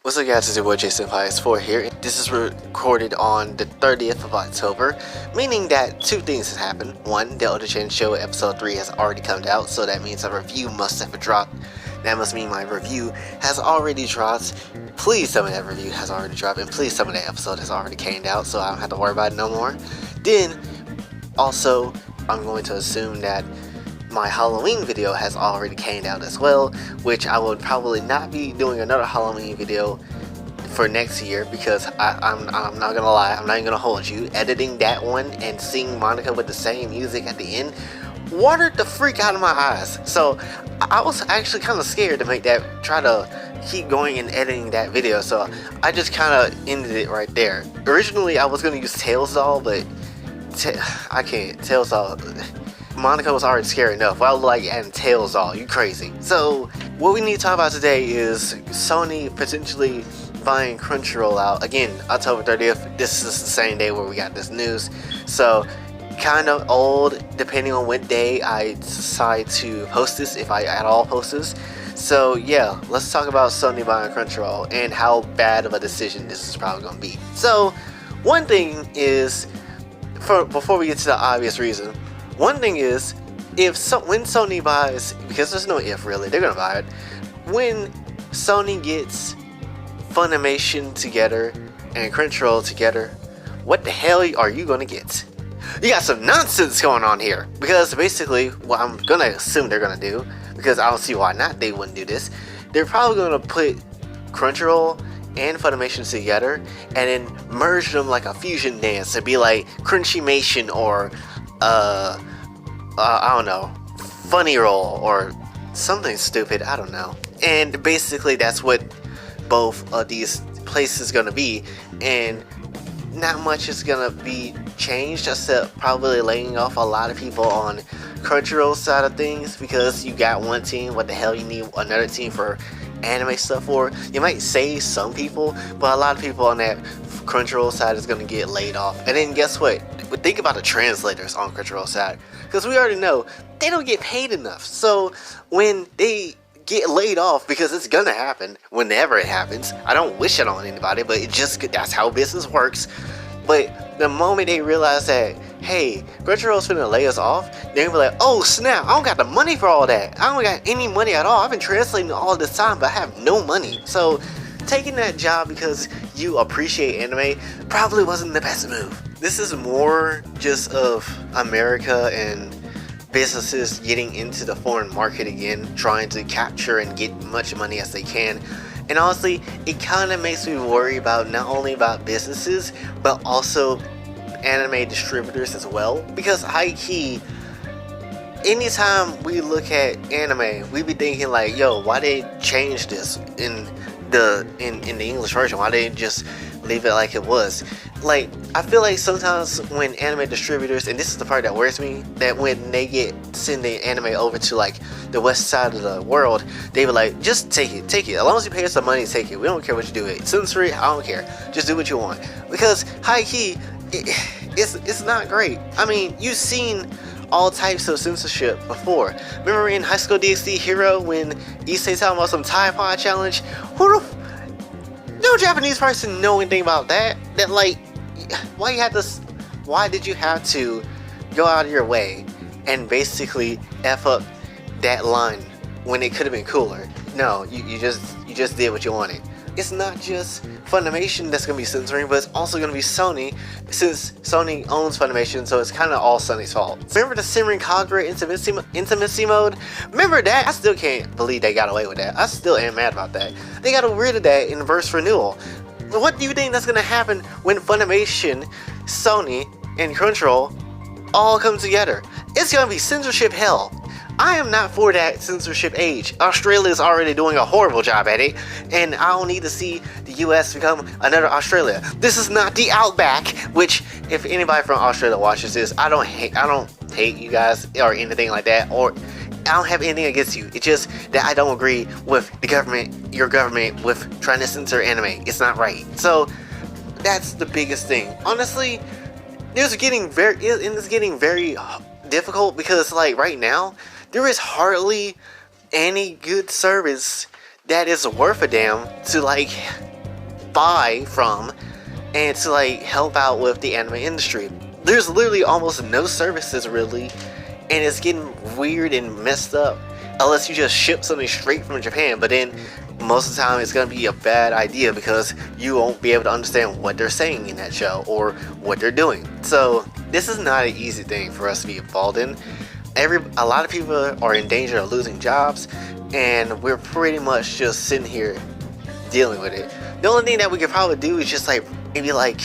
What's up guys, it's your boy Jason4 here. This is recorded on the 30th of October, meaning that two things have happened. One, the Older Chan Show episode 3 has already come out, so that means a review must have dropped. That must mean my review has already dropped. Please tell me that review has already dropped, and please tell me that episode has already came out so I don't have to worry about it no more. Then, also, I'm going to assume that my Halloween video has already came out as well, which I would probably not be doing another Halloween video for next year because I'm not gonna lie, I'm not even gonna hold you. Editing that one and seeing Monica with the same music at the end watered the freak out of my eyes. So I was actually kind of scared to make that, try to keep going and editing that video. So I just kind of ended it right there. Originally I was gonna use Tails Doll, but I can't. Tails Doll, Monica was already scary enough. I was like adding Tails Doll, you crazy. So what we need to talk about today is Sony potentially buying Crunchyroll out. Again, October 30th, this is the same day where we got this news. So kind of old depending on what day I decide to post this, if I at all post this. So yeah, let's talk about Sony buying Crunchyroll and how bad of a decision this is probably going to be. So one thing is, before we get to the obvious reason, one thing is, when Sony buys, because there's no if really, they're gonna buy it. When Sony gets Funimation together and Crunchyroll together, what the hell are you gonna get? You got some nonsense going on here. Because basically, what I'm gonna assume they're gonna do, because I don't see why not they wouldn't do this, they're probably gonna put Crunchyroll and Funimation together and then merge them like a fusion dance and be like Crunchymation or I don't know, Funny Roll or something stupid, I don't know. And basically that's what both of these places gonna be, and not much is gonna be changed except probably laying off a lot of people on Crunchyroll side of things, because you got one team, what the hell you need another team for anime stuff for? You might save some people, but a lot of people on that Crunchyroll side is gonna get laid off. And then guess what? Think about the translators on Crunchyroll side, because we already know they don't get paid enough. So when they get laid off, because it's gonna happen whenever it happens, I don't wish it on anybody, but that's how business works. But the moment they realize that, hey, Crunchyroll's finna lay us off, they're gonna be like, oh snap, I don't got the money for all that. I don't got any money at all. I've been translating all this time, but I have no money. So taking that job because you appreciate anime probably wasn't the best move. This is more just of America and businesses getting into the foreign market again, trying to capture and get much money as they can. And honestly, it kind of makes me worry about not only about businesses, but also anime distributors as well. Because high-key, anytime we look at anime, we be thinking like, yo, why they change this in the English version? Why they just leave it like it was? Like, I feel like sometimes when anime distributors, and this is the part that worries me, that when they send the anime over to like the west side of the world, they be like, just take it. As long as you pay us the money, take it. We don't care what you do it. Censor it, I don't care. Just do what you want. Because high key, it's not great. I mean, you've seen all types of censorship before. Remember in High School DxD Hero when Issei talking about some Tide Pod challenge? No Japanese person know anything about that. That like, why did you have to go out of your way and basically F up that line when it could have been cooler? No, you just did what you wanted. It's not just Funimation that's going to be censoring, but it's also going to be Sony, since Sony owns Funimation, so it's kind of all Sony's fault. Remember the Simmering Kagura intimacy mode? Remember that? I still can't believe they got away with that. I still am mad about that. They got rid of that in Verse Renewal. What do you think that's going to happen when Funimation, Sony, and Crunchyroll all come together? It's going to be censorship hell. I am not for that censorship age. Australia is already doing a horrible job at it, and I don't need to see the US become another Australia. This is not the Outback, which, if anybody from Australia watches this, I don't hate you guys or anything like that, or I don't have anything against you. It's just that I don't agree with the government, your government, with trying to censor anime. It's not right. So that's the biggest thing. Honestly, it's getting very difficult, because like right now, there is hardly any good service that is worth a damn to like buy from and to like help out with the anime industry. There's literally almost no services really, and it's getting weird and messed up unless you just ship something straight from Japan, but then most of the time it's going to be a bad idea because you won't be able to understand what they're saying in that show or what they're doing. So this is not an easy thing for us to be involved in. A lot of people are in danger of losing jobs, and we're pretty much just sitting here dealing with it. The only thing that we could probably do is just like maybe like,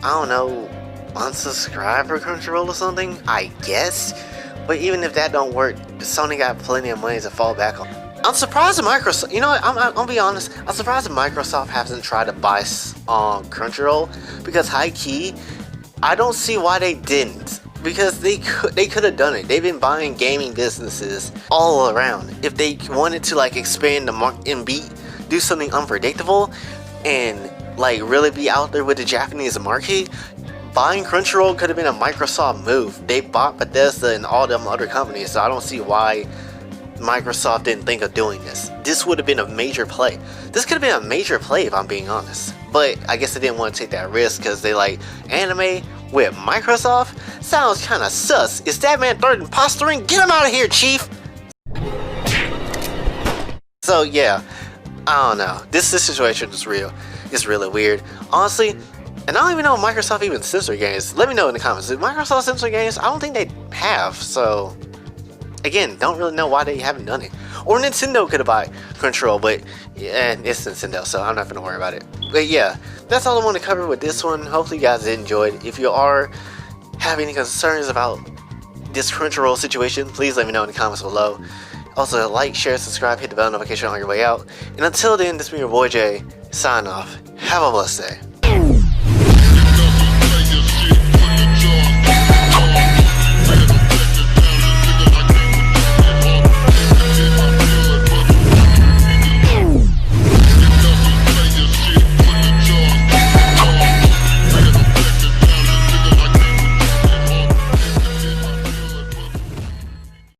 I don't know, unsubscribe for Crunchyroll or something, I guess. But even if that don't work, Sony got plenty of money to fall back on. I'm surprised that Microsoft, you know what, I'm gonna be honest, I'm surprised that Microsoft hasn't tried to buy Crunchyroll, because high key, I don't see why they didn't. Because they could have done it. They've been buying gaming businesses all around. If they wanted to like expand the market and do something unpredictable and like really be out there with the Japanese market, buying Crunchyroll could have been a Microsoft move. They bought Bethesda and all them other companies, so I don't see why Microsoft didn't think of doing this. This would have been a major play. This could have been a major play if I'm being honest. But I guess they didn't want to take that risk because they like, anime with Microsoft? Sounds kinda sus. Is that man third impostering? Get him out of here, chief! So yeah, I don't know. This situation is real. It's really weird. Honestly, and I don't even know if Microsoft even censor games. Let me know in the comments. Did Microsoft censor games? I don't think they have, so again, don't really know why they haven't done it. Or Nintendo could have bought Crunchyroll, but yeah, it's Nintendo, so I'm not gonna worry about it. But yeah, that's all I want to cover with this one. Hopefully you guys enjoyed. If you are having any concerns about this Crunchyroll situation, please let me know in the comments below. Also, like, share, subscribe, hit the bell notification on your way out. And until then, this has been your boy Jay, sign off. Have a blessed day.